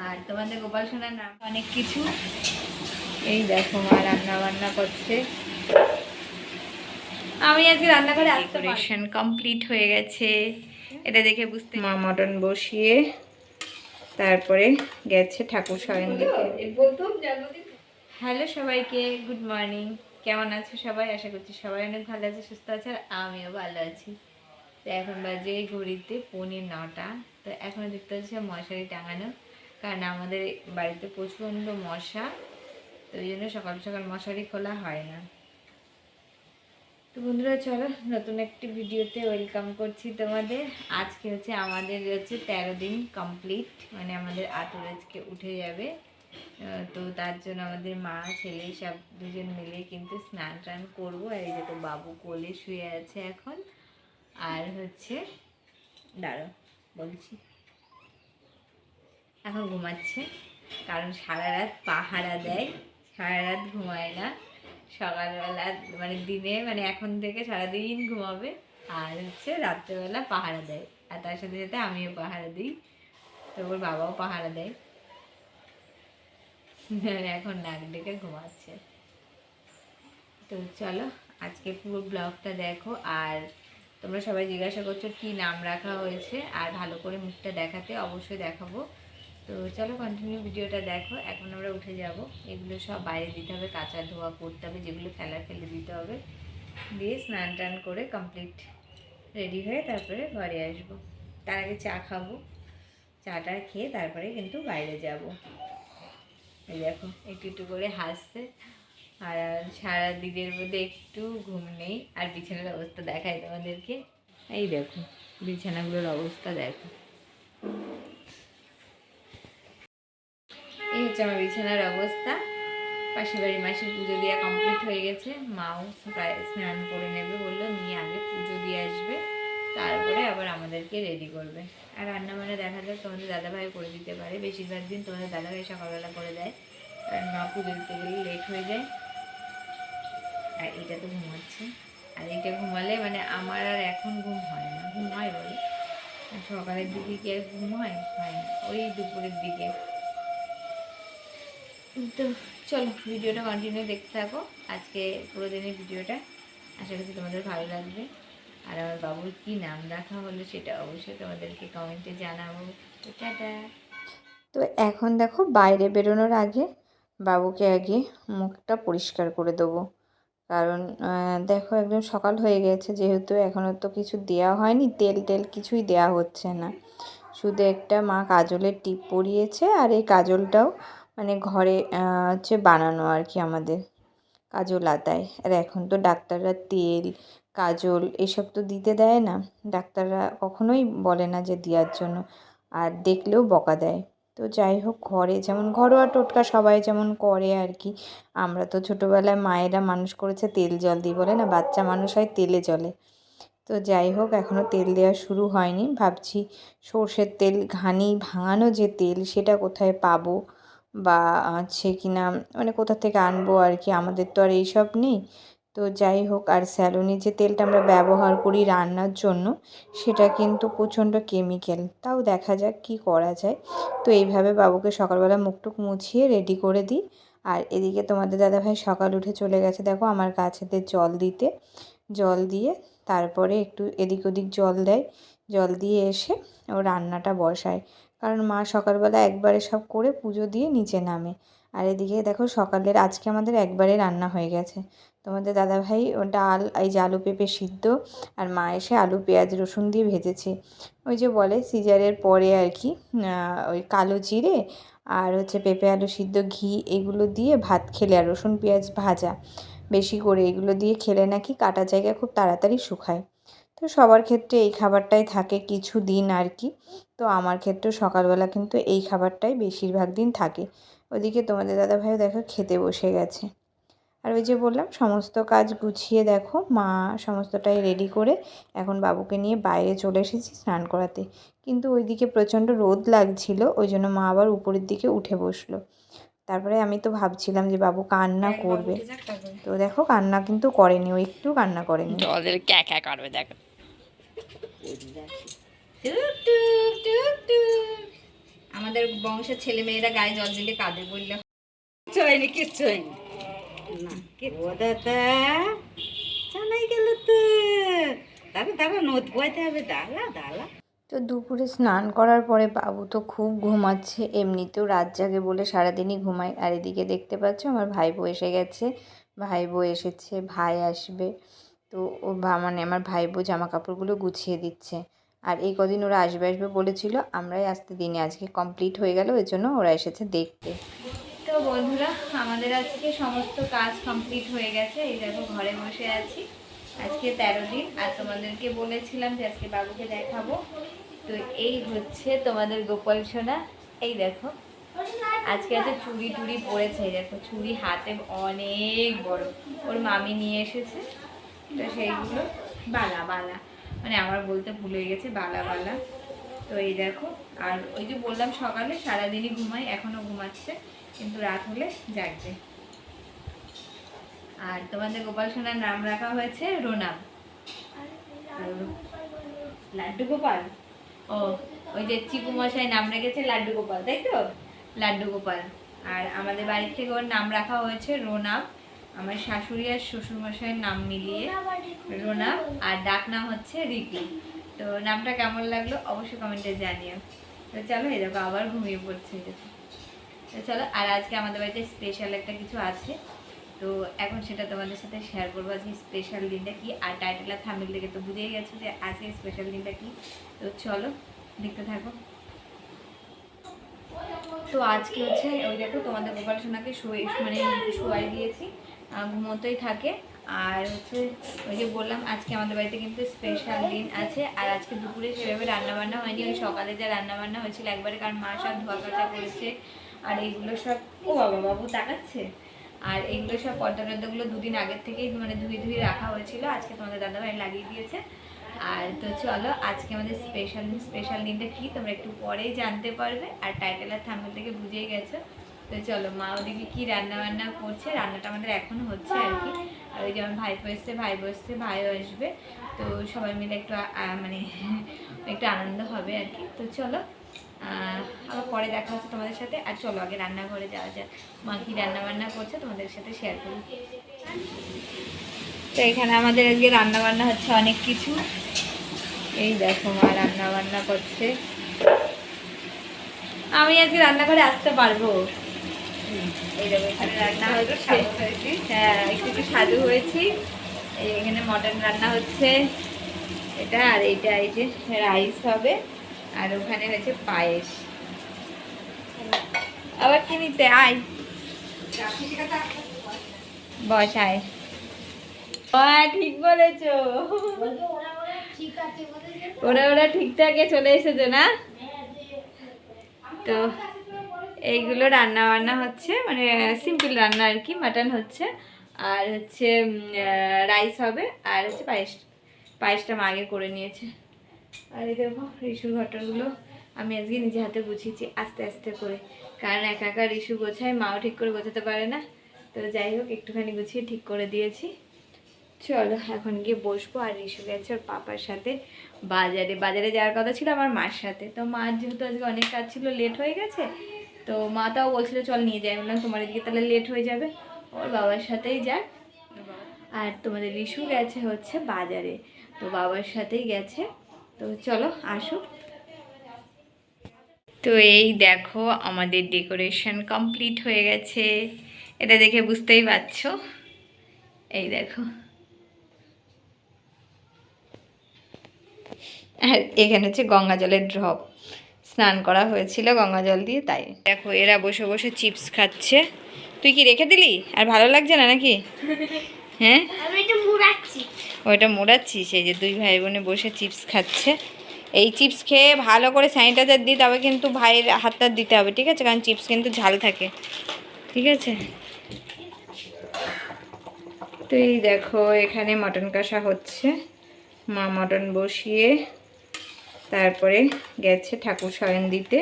আর তোমাদের গোপাল সোনার নাম অনেক কিছু। এই দেখো মা রান্না বান্না করছে। আমি আজকে রান্নাঘরে ডেকোরেশন কমপ্লিট হয়ে গেছে, এটা দেখে বুঝতে। মা মটন বসিয়ে তারপরে গেছে ঠাকুর শয়ন দিতে। হ্যালো সবাইকে, গুড মর্নিং। কেমন আছো সবাই? আশা করছি সবাই অনেক ভালো আছে, সুস্থ আছে, আর আমিও ভালো আছি। তো এখন বাজে ঘড়িতে 9:45। তো এখনও দেখতে পাচ্ছি মশারি টাঙানো, কারণ আমাদের বাড়িতে প্রচণ্ড মশা, তো ওই জন্য সকাল সকাল মশারি খোলা হয় না। তো বন্ধুরা চলো নতুন একটি ভিডিওতে ওয়েলকাম করছি তোমাদের। আজকে আমাদের 13 দিন কমপ্লিট, মানে আমাদের আতর আজকে উঠে যাবে। তো তার জন্য আমাদের মা ছেলে সব দুজন মিলে কিন্তু স্নান টান করবো। আর এই যে তো বাবু কোলে শুয়ে আছে এখন। আর দাঁড়ো বলছি, এখন ঘুমাচ্ছে, কারণ সারা রাত পাহারা দেয়, সারা রাত ঘুমায় না। সকালবেলা মানে দিনে মানে এখন থেকে সারাদিন ঘুমাবে, আর রাত্রেবেলা পাহারা দেয়। আর তার সাথে সাথে আমিও পাহারা দিই, তো ওর বাবাও পাহারা দেয়। এখন নাক ডেকে ঘুমাচ্ছে। তো চলো আজকে পুরো ব্লগটা দেখো। আর তোমরা সবাই জিজ্ঞাসা করছো কি নাম রাখা হয়েছে, আর ভালো করে মুখটা দেখাতে অবশ্যই দেখাবো। তো চলো কন্টিনিউ ভিডিওটা দেখো। এখন আমরা উঠে যাব, এগুলো সব বাইরে দিতে হবে, কাঁচা ধোয়া করতে হবে, যেগুলো ফেলে দিতে হবে, দিয়ে স্নান টান করে কমপ্লিট রেডি হয়ে তারপরে ঘরে আসবো। তার আগে চা খাবো, চাটা খেয়ে তারপরে কিন্তু বাইরে যাব। এই দেখো একটু একটু করে হাসছে। আর সারা দিনের মধ্যে একটু ঘুম নেই। আর বিছানার অবস্থা দেখায় তোমাদেরকে, এই দেখো বিছানাগুলোর অবস্থা দেখো। এই আমার বিছানার অবস্থা। পাশের বাড়ির মাসির পুজো দেওয়া কমপ্লিট হয়ে গেছে, মাও প্রায় স্নান করে নেবে বললো, নিয়ে আগে পুজো দিয়ে আসবে, তারপরে আবার আমাদেরকে রেডি করবে। আর রান্না বান্না দেখা যাক তোমাদের দাদাভাই করে দিতে পারে, বেশিরভাগ দিন তোমাদের দাদাভাই সকালবেলা করে দেয়, কারণ মা পুজো দিতে গেলে লেট হয়ে যায়। আর এটা তো ঘুমাচ্ছে, আর এটা ঘুমালে মানে আমার আর এখন ঘুম হয় না। ঘুম হয় বলে, সকালের দিকে কি আর ঘুম হয় না, ওই দুপুরের দিকে। তো চলো ভিডিওটা কন্টিনিউ দেখতে থাকো, আজকে পুরো দিনের ভিডিওটা। আশা করছি তোমাদের ভালো লাগবে। আর আমার বাবুর কী নাম রাখা হলো সেটা অবশ্যই তোমাদেরকে কমেন্টে জানাবো। তো টাটা। তো এখন দেখো বাইরে বেরোনোর আগে বাবুকে আগে মুখটা পরিষ্কার করে দেবো, কারণ দেখো একদম সকাল হয়ে গেছে, যেহেতু এখনও তো কিছু দেওয়া হয়নি, তেল টেল কিছুই দেওয়া হচ্ছে না। শুধু একটা মা কাজলের টিপ পরিয়েছে, আর এই কাজলটাও মানে ঘরে বানানো আর কি, আমাদের কাজল আতায়। আর এখন তো ডাক্তাররা তেল কাজল এসব তো দিতে দেয় না, ডাক্তাররা কখনোই বলে না যে দেওয়ার জন্য, আর দেখলেও বকা দেয়। তো যাই হোক, ঘরে যেমন ঘরোয়া টোটকা সবাই যেমন করে আর কি। আমরা তো ছোটোবেলায় মায়েরা মানুষ করেছে তেল জল দিয়ে, বলে না বাচ্চা মানুষ হয় তেলে জলে। তো যাই হোক, এখনও তেল দেওয়া শুরু হয়নি, ভাবছি সর্ষের তেল ঘানি ভাঙানো যে তেল সেটা কোথায় পাবো, বা আছে কি না, মানে কোথা থেকে আনবো আর কি, আমাদের তো আর এইসব নেই। তো যাই হোক, আর স্যালোনি যে তেলটা আমরা ব্যবহার করি রান্নার জন্য, সেটা কিন্তু প্রচণ্ড কেমিক্যাল। তাও দেখা যাক কি করা যায়। তো এইভাবে বাবুকে সকালবেলা মুখটুক মুছিয়ে রেডি করে দিই। আর এদিকে তোমাদের দাদাভাই সকাল উঠে চলে গেছে দেখো আমার গাছেতে জল দিতে। জল দিয়ে তারপরে একটু এদিক ওদিক জল দেয়, জল দিয়ে এসে ও রান্নাটা বসায়, কারণ মা সকালবেলা একবারে সব করে পুজো দিয়ে নিচে নামে। আর এদিকে দেখো সকালের আজকে আমাদের একবারে রান্না হয়ে গেছে। তোমাদের দাদাভাই ডাল, এই যে আলু পেঁপে সিদ্ধ, আর মা এসে আলু পেঁয়াজ রসুন দিয়ে ভেজেছে। ওই যে বলে সিজারের পরে আর কি, ওই কালো জিরে আর পেঁপে আলু সিদ্ধ ঘি এগুলো দিয়ে ভাত খেলে, আর রসুন পেঁয়াজ ভাজা বেশি করে এগুলো দিয়ে খেলে নাকি কাটা জায়গা খুব তাড়াতাড়ি শুকায়। তো সবার ক্ষেত্রে এই খাবারটাই থাকে কিছু দিন আর কি। তো আমার ক্ষেত্রেও সকালবেলা কিন্তু এই খাবারটাই বেশিরভাগ দিন থাকে। ওদিকে তোমাদের দাদাভাইও দেখো খেতে বসে গেছে। আর ওই যে বললাম সমস্ত কাজ গুছিয়ে দেখো মা সমস্তটাই রেডি করে এখন বাবুকে নিয়ে বাইরে চলে এসেছি স্নান করাতে। কিন্তু ওইদিকে প্রচণ্ড রোদ লাগছিল, ওই জন্য মা আবার উপরের দিকে উঠে বসলো। তারপরে আমি তো ভাবছিলাম যে বাবু কান্না করবে, তো দেখো কান্না কিন্তু করেনি, ও একটু কান্না করেনি। ওদের ক্যা করবে দেখো। আমাদের বংশের ছেলে মেয়েরা গায়ে জল দিলে কাঁদে বললে কিচ্ছু হয়নি কিচ্ছু হয়নি না ও দাদা জানাই গেল তো দাদা দাদা নোদ বইতে হবে দাদা দাদা। তো দুপুরে স্নান করার পরে বাবু তো খুব ঘুমাচ্ছে, এমনিতেও রাত জাগে বলে সারাদিনই ঘুমায়। আর এদিকে দেখতে পাচ্ছ আমার ভাইবো এসে গেছে, ভাইবো এসেছে, ভাই আসবে। তো ও মানে আমার ভাইবো জামা কাপড়গুলো গুছিয়ে দিচ্ছে। আর এই কদিন ওরা আসবে আসবে বলেছিল, আমরাই আসতে দিনে আজকে কমপ্লিট হয়ে গেল, ওই জন্য ওরা এসেছে দেখতে। তো বন্ধুরা আমাদের আজকে সমস্ত কাজ কমপ্লিট হয়ে গেছে, এই দেখো ঘরে বসে আছি। আজকে 13 দিন, আর তোমাদেরকে বলেছিলাম যে আজকে বাবুকে দেখাবো। তো এই হচ্ছে তোমাদের গোপাল সোনা, এই দেখো আজকে আছে চুড়ি টুড়ি পরেছে, এই দেখো চুড়ি হাতে অনেক বড়, ওর মামি নিয়ে এসেছে। তো সেইগুলো বালা বালা মানে আমার বলতে ভুলে গেছে, বালা বালা। তো এই দেখো, আর ওই যে বললাম সকালে সারাদিনই ঘুমাই, এখনো ঘুমাচ্ছে কিন্তু রাত হলে জাগবে। আর তোমাদের গোপাল সোনার নাম রাখা হয়েছে রোনাম। লাড্ডু গোপাল, ও ওই যে চিকু মশাই নাম রেখেছে লাড্ডু গোপাল, তাই তো, লাড্ডু গোপাল। আর আমাদের বাড়ির থেকে ওর নাম রাখা হয়েছে রোনাম, আমার শাশুড়ি আর শ্বশুর মশাইয়ের নাম মিলিয়ে রোনাম, আর ডাক নাম হচ্ছে রিকি। তো নামটা কেমন লাগলো অবশ্যই কমেন্টে জানিও। তো চলো এই দেখো আবার ঘুমিয়ে পড়ছে। তো চলো, আর আজকে আমাদের বাড়িতে স্পেশাল একটা কিছু আছে, তো এখন সেটা তোমাদের সাথে শেয়ার করবো। আজকে স্পেশাল দিনটা কি, আর টাইটেল আর থাম্বনেল দেখে তো বুঝেই গেছো যে আজকে স্পেশাল দিনটা কি। তো চলো দেখতে থাকো। তো আজকে হচ্ছে ওই দেখো তোমাদের গোপাল সোনাকে শোয়াই দিয়েছি, ঘুমোতেই থাকে। আর হচ্ছে ওই যে বললাম আজকে আমাদের বাড়িতে কিন্তু স্পেশাল দিন আছে। আর আজকে দুপুরে সেভাবে রান্নাবান্না হয়নি, ওই সকালে যা রান্নাবান্না হয়েছিল একবারে, কারণ মা সব ধোয়া কাচা করেছে। আর এইগুলো সব, ও বাবা বাবু তাকাচ্ছে, আর এইগুলো সব পর্দা টর্দাগুলো দুদিন আগের থেকেই মানে ধুয়ে রাখা হয়েছিল, আজকে তোমাদের দাদাভাই লাগিয়ে দিয়েছে। আর তো চলো আজকে আমাদের স্পেশাল দিনটা কি তোমরা একটু পরেই জানতে পারবে, আর টাইটেল আর থাম্বনেল থেকে বুঝেই গেছো। তো চলো মা ওদিকে কি রান্না বান্না করছে, রান্নাটা আমাদের এখন হচ্ছে আর কি। আর ওই যেমন ভাই বসছে, ভাইও আসবে, তো সবাই মিলে একটু মানে একটু আনন্দ হবে আর কি। তো চলো আবার পরে দেখা হচ্ছে তোমাদের সাথে। আর চলো আগে রান্নাঘরে যাওয়া যাক, মা কি রান্না বান্না করছে তোমাদের সাথে শেয়ার করি। তো এখানে আমাদের আজকে রান্না বান্না হচ্ছে অনেক কিছু, এই দেখো মা রান্না বান্না করছে। আমি আজকে রান্নাঘরে আসতে পারবো, এই দেখো এখানে রান্না হচ্ছে, হ্যাঁ একটু সাধু হয়েছি। এখানে মটন রান্না হচ্ছে, এটা আর এইটা এই যে রাইস হবে, আর ওখানে হয়েছে পায়েস। আবার কি নিতে আয়, বসায় ঠিক বলেছো, ওরা ঠিকঠাক চলে এসেছে না। তো এইগুলো রান্না বান্না হচ্ছে, মানে সিম্পল রান্না আর কি, মাটন হচ্ছে, আর হচ্ছে রাইস হবে, আর হচ্ছে পায়েসটা মা আগে করে নিয়েছে। আর এই দেখো রিসুর ঘটনগুলো আমি আজকে নিজে হাতে গুছিয়েছি আস্তে আস্তে করে, কারণ একা একা রিসু গোছায়, মাও ঠিক করে গোছাতে পারে না। তো যাই হোক একটুখানি গুছিয়ে ঠিক করে দিয়েছি। চলো এখন গিয়ে বসবো। আর রিসু গেছে ওর পাপার সাথে বাজারে যাওয়ার কথা ছিল আমার মার সাথে, তো মার যেহেতু আজকে অনেক কাজ ছিল লেট হয়ে গেছে, তো মা তাও বলছিল চল নিয়ে যাই, বললাম তোমার এদিকে তাহলে লেট হয়ে যাবে, ওর বাবার সাথেই যাক। আর তোমাদের রিসু গেছে হচ্ছে বাজারে, তো বাবার সাথেই গেছে। তো চলো আসুক। তো এই দেখো আমাদের ডেকোরেশন কমপ্লিট হয়ে গেছে, এটা দেখে বুঝতেই পারছো, এই দেখো। আর এখানে হচ্ছে গঙ্গা জলের ড্রপ, স্নান করা হয়েছিল গঙ্গা জল দিয়ে, তাই দেখো এরা বসে বসে চিপস খাচ্ছে। তুই কি রেখে দিলি আর ভালো লাগছে না নাকি? হ্যাঁ ওইটা মোড়াচ্ছিস, এই যে দুই ভাই বোনে বসে চিপস খাচ্ছে। এই চিপস খেয়ে ভালো করে স্যানিটাইজার দিই, তবে কিন্তু ভাইয়ের হাতটা দিতে হবে, ঠিক আছে, কারণ চিপস কিন্তু ঝাল থাকে, ঠিক আছে। তো এই দেখো এখানে মটন কষা হচ্ছে, মা মটন বসিয়ে তারপরে গেছে ঠাকুর শয়ন দিতে,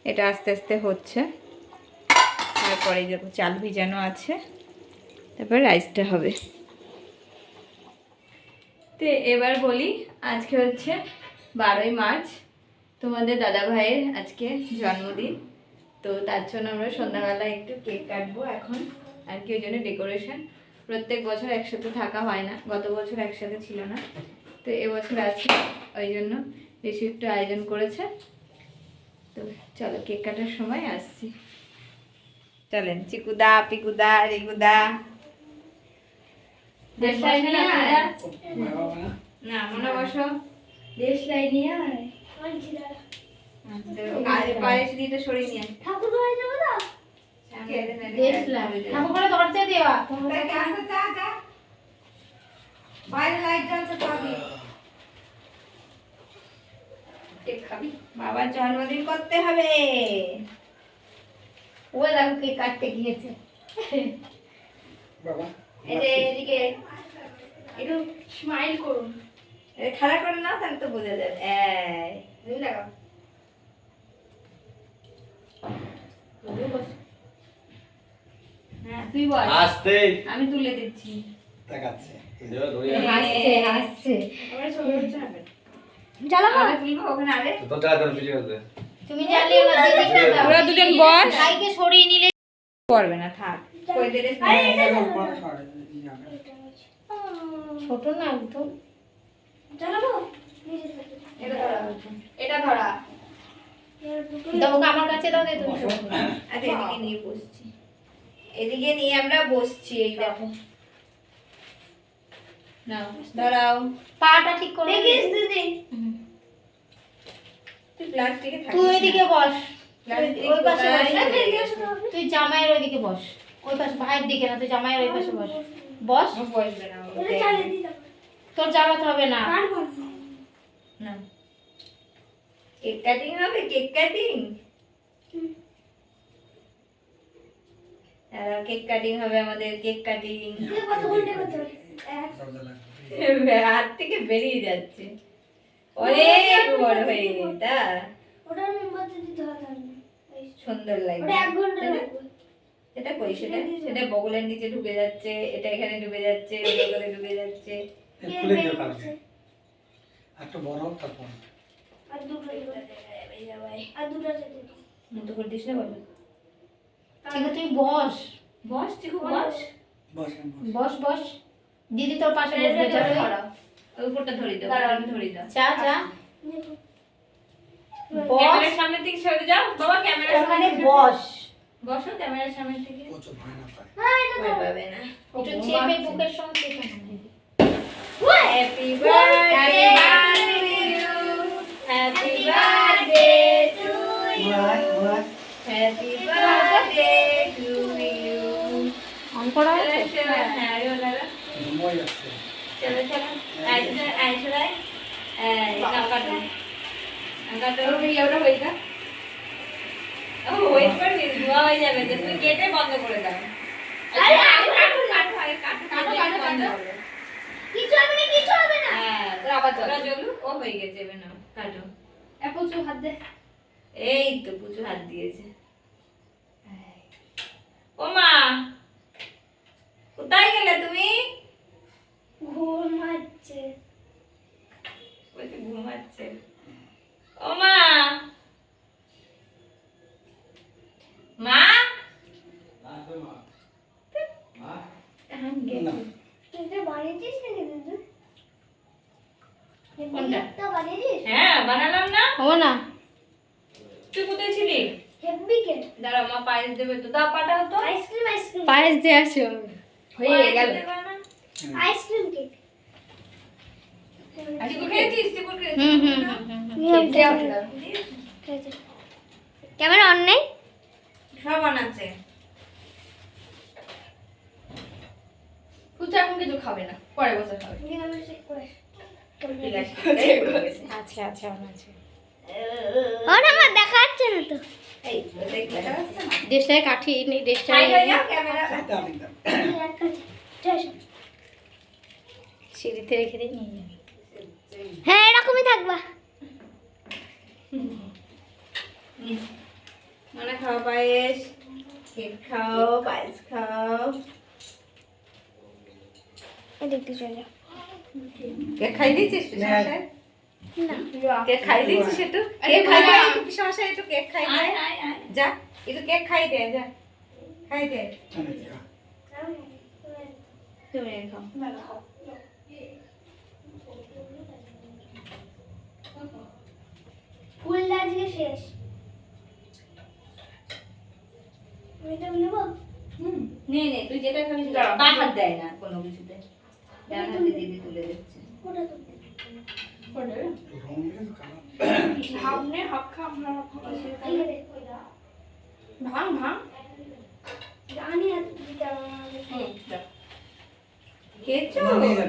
এটা আস্তে আস্তে হচ্ছে। তারপরে দেখো চাল ভিজানো আছে, তারপরে রাইসটা হবে। তো এবার বলি আজকে হচ্ছে 12ই মার্চ, তোমাদের দাদা ভাইয়ের আজকে জন্মদিন, তো তার জন্য আমরা সন্ধ্যাবেলা একটু কেক কাটবো এখন আর কি, ওই জন্য ডেকোরেশন। প্রত্যেক বছর একসাথে থাকা হয় না, গত বছর একসাথে ছিল না, তো এবছর আছে, ওই জন্য বেশি একটু আয়োজন করেছে। তো চলো কেক কাটার সময় আসছি। চলেন চিকুদা, পিকুদা, রিকুদা। না মনে বসো, দেশ লাই নিয়ে আয় পায়েস দিয়ে সরিয়ে নিয়ে ঠাকুর ঘরে যাবো না দেশ লাই ঠাকুর ঘরে দরজা দেওয়া বাইরে লাইট জ্বলছে পাবি। কেক খাবি, বাবার জন্মদিন করতে হবে। ও দেখো কেক কাটতে গিয়েছে এই যে এদিকে একটু স্মাইল করুন খাড়া করে নাও, তাহলে তো বোঝা যাবে। তুমি লাগাও হ্যাঁ তুই বল, আস্তে আমি তুলে দিচ্ছি। তাকাচ্ছে হাসছে হাসছে আমরা ছবি উঠছে না জ্বালাবো আমরা তুলবো ওখানে। আরে তো দাদা পিছিয়ে গেছে তুমি জ্বালিয়ে না দিদিকে দাও তোরা দুজন বস, ভাইকে সরিয়ে নিলে করবে না, থাক কই দিলে ছোট না একদম এটা ধরা। দাও আমার কাছে দাও দে তুমি আচ্ছা এদিকে নিয়ে বসছি, এদিকে নিয়ে আমরা বসছি। এই দেখো নাও ধরাও, পাটা ঠিক করে দেখিস দিদি তুই প্লাস্টিকে থাকিস তুই ওইদিকে বস প্লাস্টিক ওই পাশে বস তুই জামাইয়ের ওইদিকে বস ওই পাশে ভাইয়ের দিকে না তুই জামাইয়ের ওই পাশে বস বস বসবে না তোর জ্বালাতে হবে না না কেক কাটিং হবে, কেক কাটিং। কেক কাটিং হবে আমাদের, কেক কাটিং। হাত থেকে বেরিয়ে যাচ্ছে, অনেক বড় হয়ে তা সুন্দর লাগবে। সেটা কই, সেটা সেটা বগলের নিচে ঢুকে যাচ্ছে, এটা এখানে ঢুকে যাচ্ছে, বগলে ঢুকে যাচ্ছে। খুলে দিও কালকে একটা বড় তারপর মতো করে দিস না বলো। ঠিক আছে তুই বস বস চিকু বস, বসেন বস বস দিদি তোর পাশে বসবে চলো ওই উপরটা ধরে দাও, আমি ধরে দাও। যা যা বস ক্যামেরার সামনে থেকে সরে যাও বাবা, ক্যামেরার ওখানে সামনে বস বসো, ক্যামেরার সামনে থেকে প্রচুর ভয় না পায় ভয় পাবে না। একটু চেপে বুকের সঙ্গে চেপে happy birthday happy birthday to you, happy birthday to you. On করা আছে হ্যাঁ আরে ওনারা ঘুমোই যাচ্ছে চলো চলো আইসরাই কাকাটো কাকাটো ওটা হয়ে যা। ও ওয়েট করবি, ধোয়া হয়ে যাবে, তো তুমি গেটে বন্ধ করে দাও। আরে কাটো কাটো আগে কাটো কাটো কাটো বন্ধ করো। কিছু হবে না কিছু হবে না হ্যাঁ তো আবার তোরা জ্বলু, ও হয়ে গেছে, এবার নাও কাটো। পুচু হাত দে এই তো পুচু হাত দিয়েছে। ও মা কোথায় গেলে তুমি? ঘুমাচ্ছে বলছে ঘুমাচ্ছে। ও মা মা না তুই বানিয়েছিস নাকি দিদি কোনটা? তো বানিয়েছিস হ্যাঁ বানালাম না। ও না তুই কোথায় ছিলি? হেভি কেক দাঁড়াও মা পায়েস দেবে তো, দাও পাঠাও তো। আইসক্রিম আইসক্রিম পায়েস দিয়ে আসো হয়ে গেল। আইসক্রিম কেক চিকু খেয়েছিস? চিকু খেয়েছিস? ক্যামেরা অন নেই সব বানাচ্ছে। পুচু এখন কিছু খাবে না, পরে বসে খাবে। আচ্ছা আচ্ছা আছে ওরা আমার দেখা যাচ্ছে না তো এই তো দেখতে পাচ্ছ না? দেশটায় কাঠি নেই সাইড দেশটায় হয়ে যাও ক্যামেরা। সিঁড়িতে রেখে দিয়ে নিয়ে যাবে। হ্যাঁ এরকমই থাকবা মানে খাও পায়েস, কেক খাও, পায়েস খাও। দেখতে চলে যাও কেক খাই দিয়েছিস তুই? কেক খাই দিচ্ছিস একটু? কেক খাই দে, একটু পিসমশাই একটু কেক খাই দে। যা, একটু কেক খাই দে, যা। খাই দে। তুমি খাও। ফুলটা আজকে শেষ নে নে, তুই যেটা খাবি সেটা। বা হাত দেয় না কোনো কিছুতে, ডান হাতে দিদি তুলে দিচ্ছে। সামনে হাত খা আমরা ভাঙ ভাঙ খেয়েছো? না, নিয়ে যা,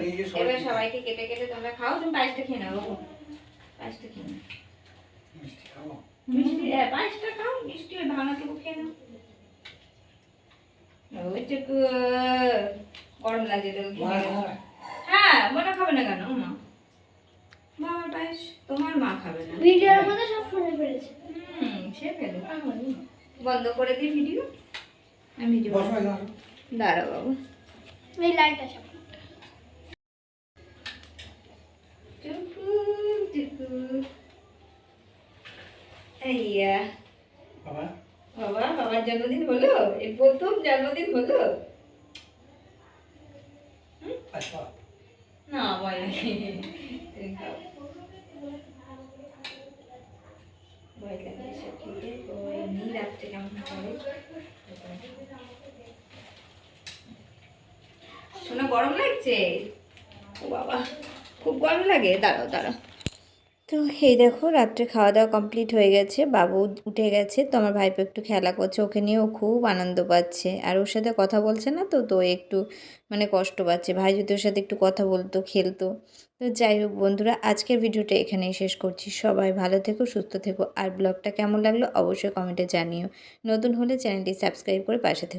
নিয়ে গিয়ে সবাইকে এবার খা। সবাইকে কেটে কেটে তোমরা খাও। তুমি পায়েসটা খেয়ে নাও বাবু, পায়েসটা খেয়ে নাও। মিষ্টি খাবো। মিষ্টি, হ্যাঁ, পায়েসটা খাও, মিষ্টি ওই ভাঙাটুকু খেয়ে নাও। ওইটুকু গরম লাগে তো মা খাবে? হ্যাঁ, মনে খাবে না কেন মা? বাবার পায়েস তোমার মা খাবে না। ভিডিওর মধ্যে সব শুনে ফেলেছে সে ফেলো। বন্ধ করে দিই ভিডিও। আমি ভিডিও বসো এখানে আসো। দাঁড়াও বাবু। এই লাইটটা সব টুকু টুকু আইয়া বাবা, বাবার জন্মদিন হলো, এই প্রথম জন্মদিন হলো। আচ্ছা। না ভয় লাগে, তুমি খাও। ভয় লাগে এসব খেতে, ভয় নেই। রাত্রে কেমন করে শোনা, গরম লাগছে? ও বাবা, খুব গরম লাগে। দাঁড়াও দাঁড়াও। তো এই দেখো, রাত্রে খাওয়া দাওয়া কমপ্লিট হয়ে গেছে, বাবু উঠে গেছে। তো আমার ভাইপো একটু খেলা করছে, ওকে নিয়েও খুব আনন্দ পাচ্ছে। আর ওর সাথে কথা বলছে না, তো তো একটু মানে কষ্ট পাচ্ছে। ভাই যদি ওর সাথে একটু কথা বলতো, খেলতো। তো যাই হোক বন্ধুরা, আজকের ভিডিওটা এখানেই শেষ করছি। সবাই ভালো থেকো, সুস্থ থেকো। আর ব্লগটা কেমন লাগলো অবশ্যই কমেন্টে জানিও। নতুন হলে চ্যানেলটি সাবস্ক্রাইব করে পাশে থেকো।